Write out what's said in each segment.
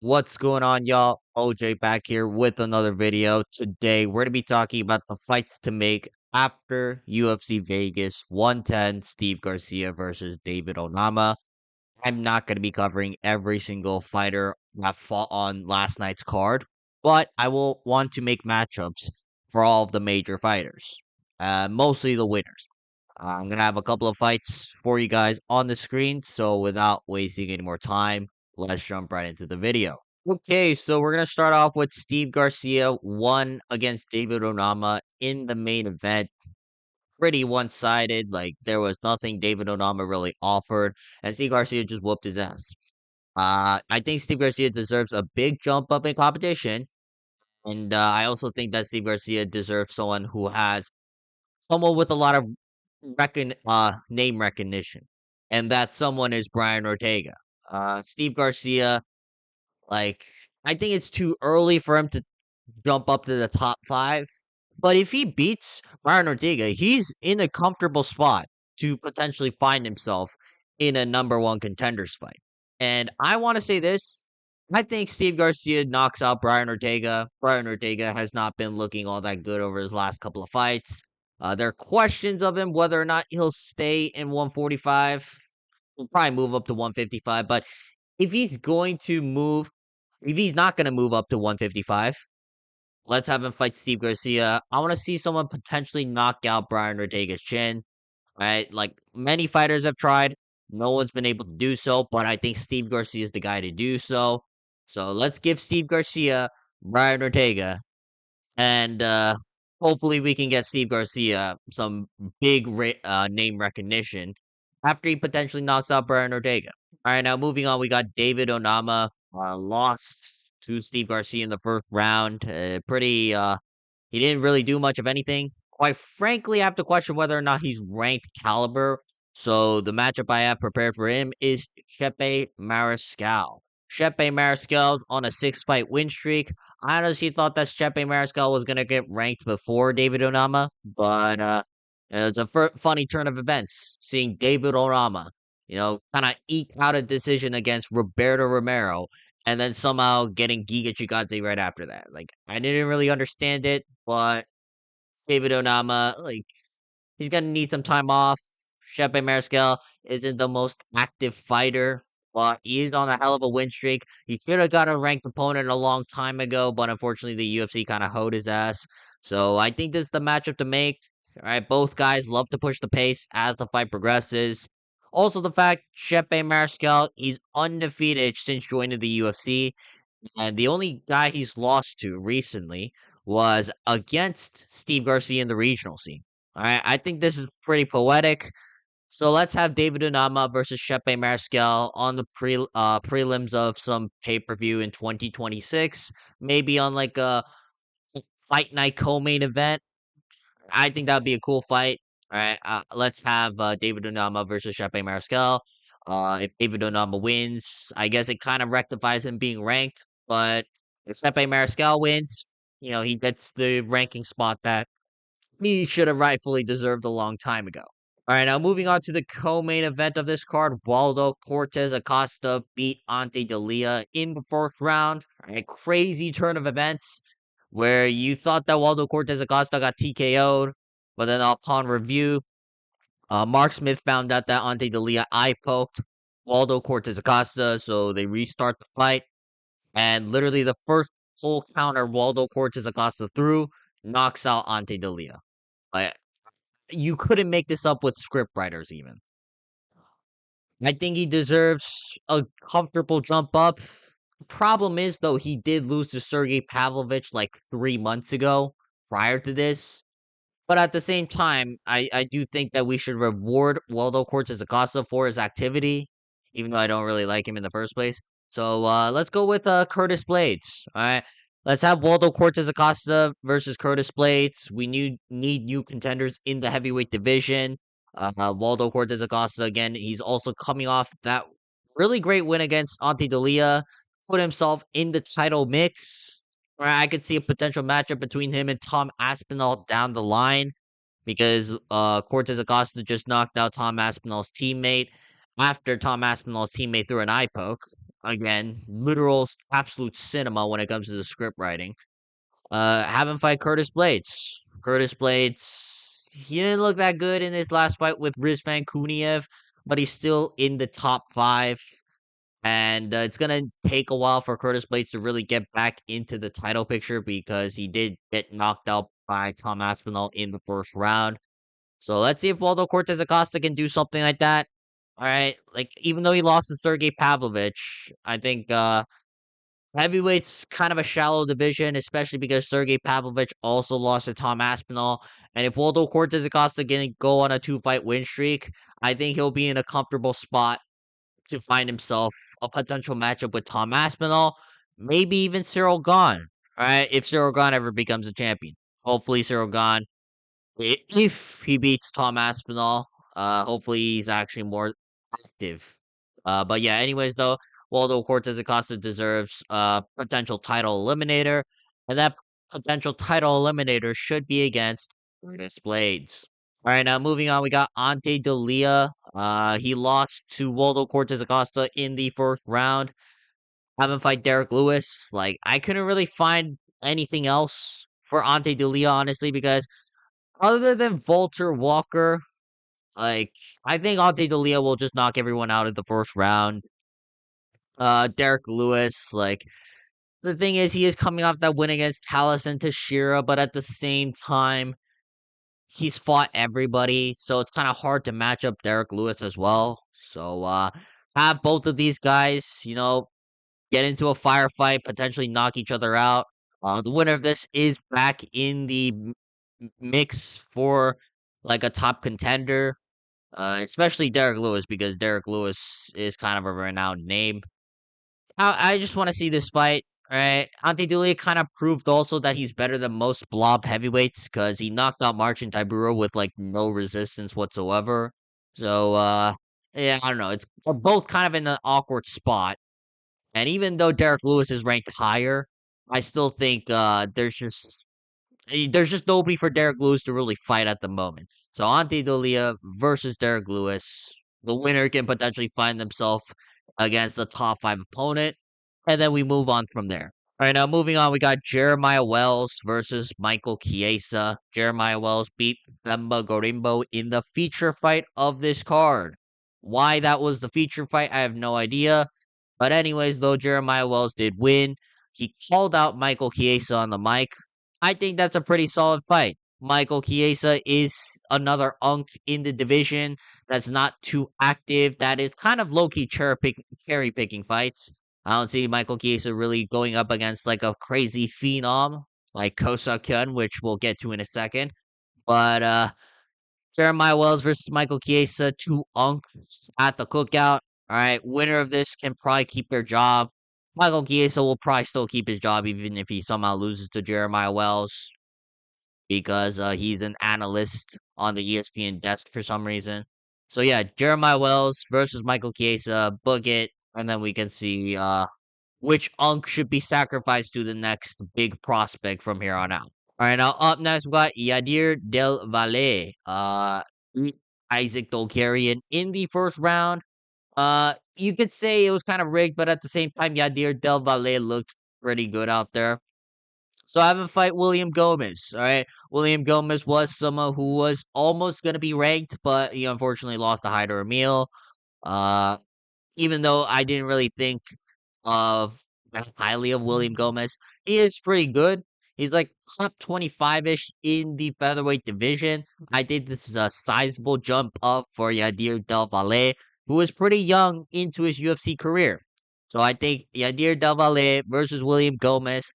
What's going on, y'all? OJ back here with another video. Today, we're going to be talking about the fights to make after UFC Vegas 110, Steve Garcia versus David Onama. I'm not going to be covering every single fighter that fought on last night's card, but I will want to make matchups for all of the major fighters, mostly the winners. I'm going to have a couple of fights for you guys on the screen, so without wasting any more time, let's jump right into the video. Okay, so we're gonna start off with Steve Garcia won against David Onama in the main event. Pretty one-sided, like there was nothing David Onama really offered, and Steve Garcia just whooped his ass. I think Steve Garcia deserves a big jump up in competition, and I also think that Steve Garcia deserves someone with a lot of name recognition, and that someone is Bryan Ortega. Steve Garcia, like I think it's too early for him to jump up to the top 5. But if he beats Bryan Ortega, he's in a comfortable spot to potentially find himself in a number 1 contenders fight. And I want to say this, I think Steve Garcia knocks out Bryan Ortega. Bryan Ortega has not been looking all that good over his last couple of fights. There are questions of him whether or not he'll stay in 145. He'll probably move up to 155, but if he's going to move if he's not going to move up to 155, let's have him fight Steve Garcia. I want to see someone potentially knock out Bryan Ortega's chin. Right? Like many fighters have tried, no one's been able to do so, but I think Steve Garcia is the guy to do so. So let's give Steve Garcia Bryan Ortega, and hopefully we can get Steve Garcia some name recognition after he potentially knocks out Bryan Ortega. All right, now moving on, we got David Onama lost to Steve Garcia in the first round. He didn't really do much of anything. Quite frankly, I have to question whether or not he's ranked caliber. So the matchup I have prepared for him is Chepe Mariscal. Chepe Mariscal's on a 6-fight win streak. I honestly thought that Chepe Mariscal was gonna get ranked before David Onama, but it's a funny turn of events seeing David Onama, kind of eke out a decision against Roberto Romero, and then somehow getting Giga Chikadze right after that. Like I didn't really understand it, but David Onama, like he's gonna need some time off. Chepe Mariscal isn't the most active fighter, but he's on a hell of a win streak. He should have got a ranked opponent a long time ago, but unfortunately the UFC kind of hoed his ass. So I think this is the matchup to make. All right, both guys love to push the pace as the fight progresses. Also, the fact Chepe Mariscal, he's undefeated since joining the UFC, and the only guy he's lost to recently was against Steve Garcia in the regional scene. All right, I think this is pretty poetic. So let's have David Onama versus Chepe Mariscal on the prelims of some pay-per-view in 2026, maybe on like a fight night co-main event. I think that would be a cool fight. All right, let's have David Onama versus Chepe Mariscal. If David Onama wins, I guess it kind of rectifies him being ranked. But if Chepe Mariscal wins, he gets the ranking spot that he should have rightfully deserved a long time ago. All right, now moving on to the co-main event of this card, Waldo Cortez Acosta beat Ante Delija in the first round. All right, crazy turn of events where you thought that Waldo Cortez Acosta got TKO'd, but then upon review, Mark Smith found out that Ante Delija eye poked Waldo Cortez Acosta, so they restart the fight, and literally the first full counter Waldo Cortez Acosta threw knocks out Ante Delija. Like, you couldn't make this up with script writers even. I think he deserves a comfortable jump up. Problem is, though, he did lose to Sergey Pavlovich like 3 months ago prior to this. But at the same time, I do think that we should reward Waldo Cortez Acosta for his activity, even though I don't really like him in the first place. So let's go with Curtis Blaydes. All right. Let's have Waldo Cortez Acosta versus Curtis Blaydes. We need new contenders in the heavyweight division. Waldo Cortez Acosta, again, he's also coming off that really great win against Ante Delija, put himself in the title mix. Right, I could see a potential matchup between him and Tom Aspinall down the line because Cortez Acosta just knocked out Tom Aspinall's teammate after Tom Aspinall's teammate threw an eye poke. again, literal absolute cinema when it comes to the script writing. Have him fight Curtis Blaydes. Curtis Blaydes, he didn't look that good in his last fight with Rizvan Kuniev, but he's still in the top 5. And it's gonna take a while for Curtis Blaydes to really get back into the title picture because he did get knocked out by Tom Aspinall in the first round. So let's see if Waldo Cortez Acosta can do something like that. All right, like even though he lost to Sergey Pavlovich, I think heavyweight's kind of a shallow division, especially because Sergey Pavlovich also lost to Tom Aspinall. And if Waldo Cortez Acosta can go on a 2-fight win streak, I think he'll be in a comfortable spot to find himself a potential matchup with Tom Aspinall, maybe even Cyril Gahn. All right, if Cyril Gahn ever becomes a champion, hopefully Cyril Gahn, if he beats Tom Aspinall, hopefully he's actually more active. But yeah, anyways though, Waldo Cortez Acosta deserves a potential title eliminator, and that potential title eliminator should be against Curtis Blaydes. All right, now moving on, we got Ante Delija. He lost to Waldo Cortez Acosta in the first round. Having fight Derek Lewis. Like I couldn't really find anything else for Ante Delija, honestly, because other than Volter Walker, like I think Ante Delija will just knock everyone out in the first round. Derek Lewis, like the thing is, he is coming off that win against Talis and Tashira, but at the same time, he's fought everybody, so it's kind of hard to match up Derek Lewis as well. So, have both of these guys, get into a firefight, potentially knock each other out. The winner of this is back in the mix for like a top contender, especially Derek Lewis because Derek Lewis is kind of a renowned name. I just want to see this fight. Right, Ante Delija kind of proved also that he's better than most blob heavyweights because he knocked out Marcin Tybura with like no resistance whatsoever. So, yeah, I don't know. It's they're both kind of in an awkward spot. And even though Derek Lewis is ranked higher, I still think there's just nobody for Derek Lewis to really fight at the moment. So Ante Delija versus Derek Lewis, the winner can potentially find themselves against a top 5 opponent, and then we move on from there. All right, now moving on, we got Jeremiah Wells versus Michael Chiesa. Jeremiah Wells beat Themba Gorimbo in the feature fight of this card. Why that was the feature fight, I have no idea. But anyways, though Jeremiah Wells did win, he called out Michael Chiesa on the mic. I think that's a pretty solid fight. Michael Chiesa is another unk in the division that's not too active, that is kind of low-key cherry picking fights. I don't see Michael Chiesa really going up against like a crazy phenom like Seok Hyeon, which we'll get to in a second. But Jeremiah Wells versus Michael Chiesa, 2 unks at the cookout. All right, winner of this can probably keep their job. Michael Chiesa will probably still keep his job even if he somehow loses to Jeremiah Wells because he's an analyst on the ESPN desk for some reason. So yeah, Jeremiah Wells versus Michael Chiesa, book it, and then we can see which unk should be sacrificed to the next big prospect from here on out. All right, now up next we got Yadier Del Valle. Beat Isaac Dolgarian in the first round. You could say it was kind of rigged, but at the same time, Yadier Del Valle looked pretty good out there. So I have a fight William Gomez. All right, William Gomez was someone who was almost gonna be ranked, but he unfortunately lost to Hyder Emil. Uh, even though I didn't really think of highly of William Gomez. He is pretty good. He's like top 25-ish in the featherweight division. I think this is a sizable jump up for Yadier Del Valle, who is pretty young into his UFC career. So I think Yadier Del Valle versus William Gomez.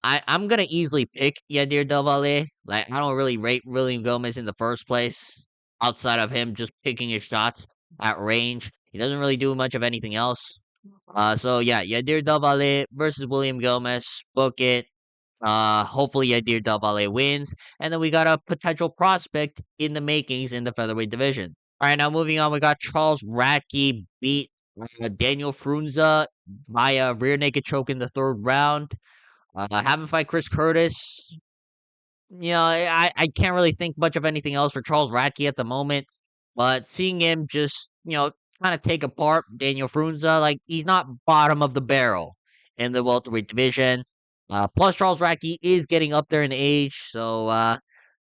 I'm gonna easily pick Yadier Del Valle. Like I don't really rate William Gomez in the first place, outside of him just picking his shots at range. He doesn't really do much of anything else. So yeah, Yadier Del Valle versus William Gomez. Book it. Hopefully Yadier Del Valle wins, and then we got a potential prospect in the makings in the featherweight division. All right, now moving on, we got Charles Radtke beat Daniel Frunza via rear naked choke in the third round. Having fight Chris Curtis. I can't really think much of anything else for Charles Radtke at the moment, but seeing him just kind of take apart Daniel Frunza. Like he's not bottom of the barrel in the welterweight division. Plus Charles Radtke is getting up there in age, so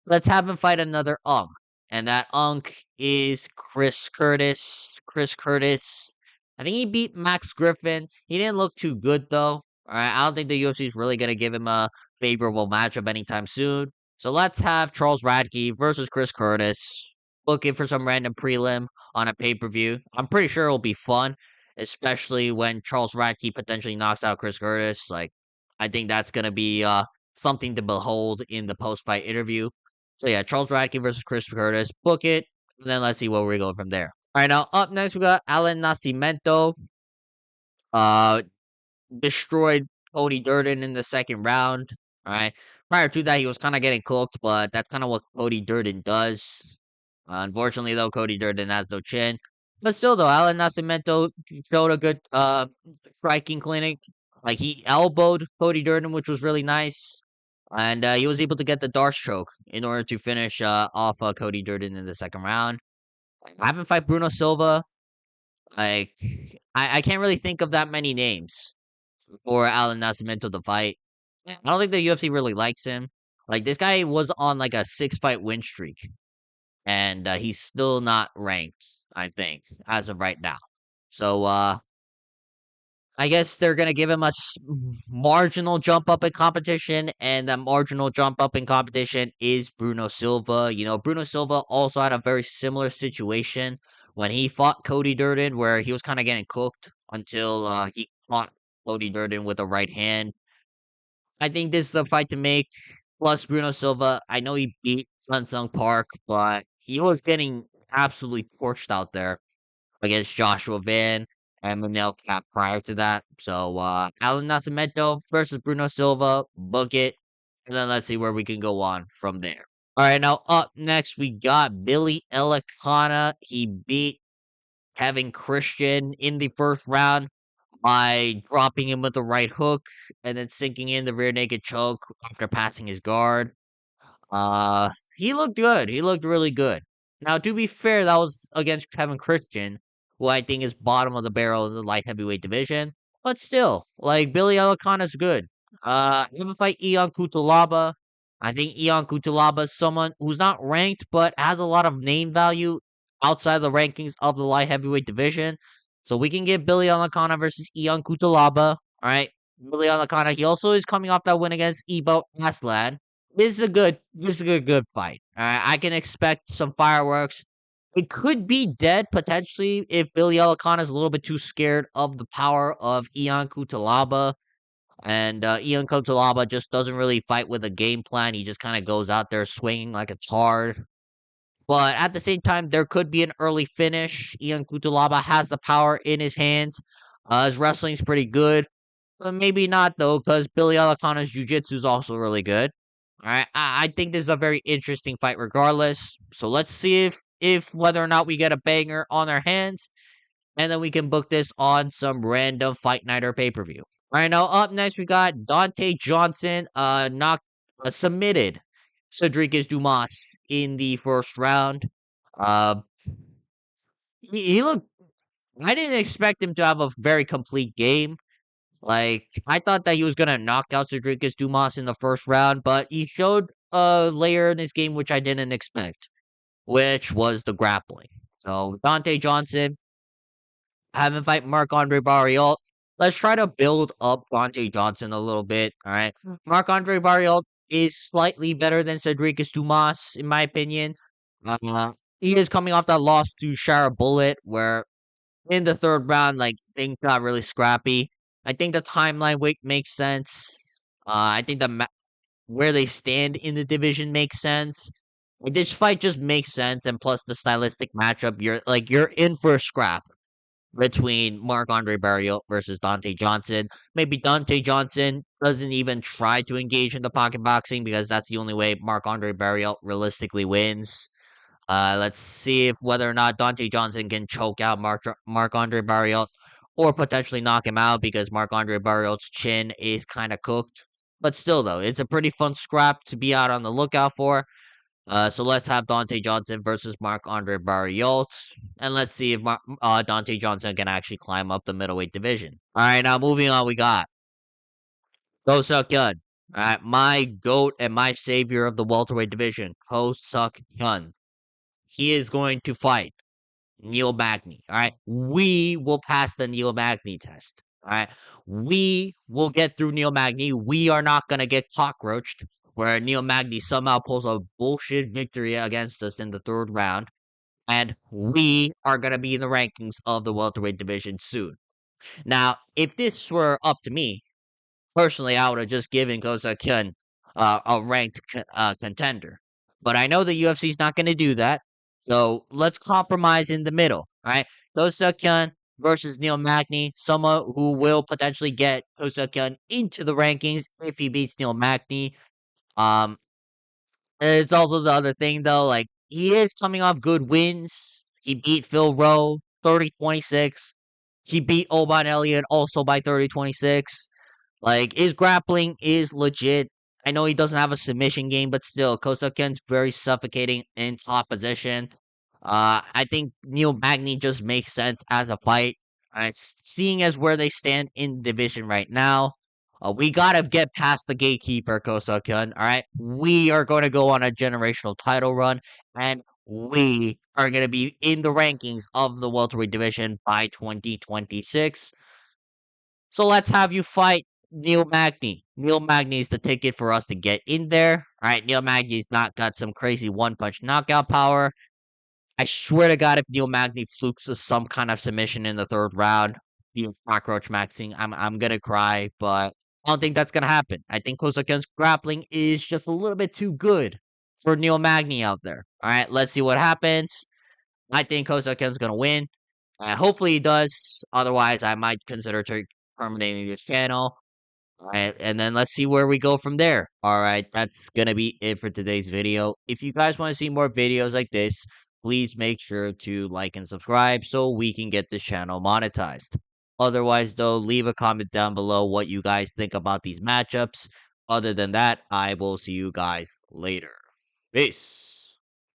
let's have him fight another Unk. And that Unk is Chris Curtis. Chris Curtis. I think he beat Max Griffin. He didn't look too good though. All right, I don't think the UFC is really gonna give him a favorable matchup anytime soon. So let's have Charles Radtke versus Chris Curtis. Looking for some random prelim on a pay per view. I'm pretty sure it'll be fun, especially when Charles Radtke potentially knocks out Chris Curtis. Like, I think that's gonna be something to behold in the post fight interview. So yeah, Charles Radtke versus Chris Curtis. Book it, and then let's see where we go from there. All right, now up next we got Allan Nascimento. Uh, destroyed Cody Durden in the second round. All right. Prior to that, he was kind of getting cooked, but that's kind of what Cody Durden does. Unfortunately, though, Cody Durden has no chin. But still, though, Allan Nascimento showed a good striking clinic. Like he elbowed Cody Durden, which was really nice, and he was able to get the Darce choke in order to finish off Cody Durden in the second round. I haven't fight Bruno Silva. Like I can't really think of that many names for Allan Nascimento to fight. I don't think the UFC really likes him. Like this guy was on like a 6 fight win streak, and he's still not ranked. I think as of right now. So I guess they're gonna give him a marginal jump up in competition, and that marginal jump up in competition is Bruno Silva. You know, Bruno Silva also had a very similar situation when he fought Cody Durden, where he was kind of getting cooked until he caught Cody Durden with a right hand. I think this is a fight to make. Plus Bruno Silva, I know he beat Sunsung Park, but he was getting absolutely torched out there against Joshua Van and Manel Cap prior to that. So Allan Nascimento versus Bruno Silva, book it, and then let's see where we can go on from there. All right, now up next we got Billy Elekana. He beat Kevin Christian in the first round by dropping him with the right hook and then sinking in the rear naked choke after passing his guard. He looked good. He looked really good. Now, to be fair, that was against Kevin Christian, who I think is bottom of the barrel in the light heavyweight division. But still, like Billy Elakon is good. I'm gonna fight Ion Kutalaba. I think Ion Kutalaba is someone who's not ranked, but has a lot of name value outside the rankings of the light heavyweight division. So we can get Billy Elakana versus Ion Kutalaba. All right, Billy Elakana. He also is coming off that win against Ebo Aslan. This is a good fight. I can expect some fireworks. It could be dead potentially if Billy Elakana is a little bit too scared of the power of Ion Kutalaba. And Ion Kutalaba just doesn't really fight with a game plan. He just kind of goes out there swinging like it's hard. But at the same time, there could be an early finish. Ion Kutalaba has the power in his hands. His wrestling's pretty good. But maybe not though, because Billy Alakana's jiu-jitsu is also really good. All right, I think this is a very interesting fight, regardless. So let's see if whether or not we get a banger on our hands, and then we can book this on some random fight night or pay per view. All right, now up next we got Donte Johnson. Submitted Cedric Dumas in the first round. Uh, he looked. I didn't expect him to have a very complete game. Like, I thought that he was gonna knock out Cedricus Dumas in the first round, but he showed a layer in this game which I didn't expect, which was the grappling. So Donte Johnson having fight Marc Andre Barrialt. Let's try to build up Donte Johnson a little bit. All right, Marc Andre Barrialt is slightly better than Cedricus Dumas in my opinion. Uh, he is coming off that loss to Shara Bullet, where in the third round, like things got really scrappy. I think the timeline makes sense. I think where they stand in the division makes sense. Like, this fight just makes sense, and plus the stylistic matchup, you're in for a scrap between Marc Andre Barrios versus Donte Johnson. Maybe Donte Johnson doesn't even try to engage in the pocket boxing because that's the only way Marc Andre Barrios realistically wins. Let's see if whether or not Donte Johnson can choke out Marc Andre Barrios or potentially knock him out because Marc Andre Barrios' chin is kind of cooked. But still, though, it's a pretty fun scrap to be out on the lookout for. So let's have Donte Johnson versus Mark Andre Barrios, and let's see if Donte Johnson can actually climb up the middleweight division. All right, now moving on, we got Ko Seok Hyun. All right, my goat and my savior of the welterweight division, Ko Seok Hyun. He is going to fight Neil Magny. All right. We will pass the Neil Magny test. All right. We will get through Neil Magny. We are not going to get cockroached where Neil Magny somehow pulls a bullshit victory against us in the third round. And we are going to be in the rankings of the welterweight division soon. Now, if this were up to me, personally, I would have just given Kosa Kyun a ranked contender. But I know the UFC is not going to do that. So let's compromise in the middle. All right. Kosa Kyun versus Neil Magny, someone who will potentially get Kosa Kyun into the rankings if he beats Neil Magny. Um, it's also the other thing, though. Like, he is coming off good wins. He beat Phil Rowe 30-26. He beat Oban Elliott also by 30-26. Like, his grappling is legit. I know he doesn't have a submission game, but still, Kosakian's very suffocating in top position. I think Neil Magny just makes sense as a fight. Seeing as where they stand in division right now, we gotta get past the gatekeeper, Kosakian. All right, we are going to go on a generational title run, and we are going to be in the rankings of the welterweight division by 2026. So let's have you fight Neil Magny. Neil Magny is the ticket for us to get in there. All right, Neil Magny's not got some crazy one punch knockout power. I swear to God, if Neil Magny flukes some kind of submission in the third round, you cockroach maxing, I'm gonna cry. But I don't think that's gonna happen. I think Kosakian's grappling is just a little bit too good for Neil Magny out there. All right, let's see what happens. I think Kosakian's gonna win. Hopefully he does. Otherwise, I might consider terminating this channel. All right, and then let's see where we go from there. All right, that's gonna be it for today's video. If you guys want to see more videos like this, please make sure to like and subscribe so we can get this channel monetized. Otherwise, though, leave a comment down below what you guys think about these matchups. Other than that, I will see you guys later. Peace.